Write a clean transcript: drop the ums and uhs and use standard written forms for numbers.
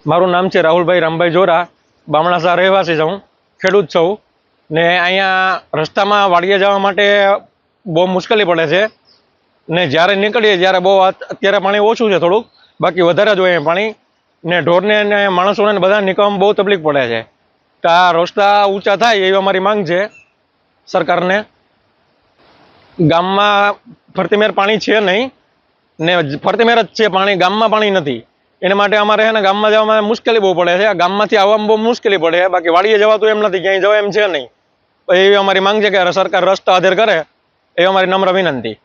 મારું નામ છે રાહુલભાઈ રામભાઈ જોરા, બામણાસા રહેવાસી છું, ખેડૂત છું ને અહીંયા રસ્તામાં વાડીએ જવા માટે બહુ મુશ્કેલી પડે છે ને જ્યારે નીકળીએ ત્યારે બહુ અત્યારે પાણી ઓછું છે થોડુંક, બાકી વધારે જ હોય પાણી ને ઢોરને ને માણસોને ને બધા નીકળવામાં બહુ તકલીફ પડે છે. તો આ રસ્તા ઊંચા થાય એવી અમારી માંગ છે સરકારને. ગામમાં ફરતીમેર પાણી છે નહીં ને ફરતીમેર જ છે પાણી, ગામમાં પાણી નથી. એના માટે અમારે છે ને ગામમાં જવામાં મુશ્કેલી બહુ પડે છે. ગામમાંથી આવવામાં બહુ મુશ્કેલી પડે છે, બાકી વાડીએ જવાતું એમ નથી, ક્યાંય જવા એમ છે નહીં. એવી અમારી માંગ છે કે સરકાર રસ્તા આધેર કરે, એ અમારી નમ્ર વિનંતી.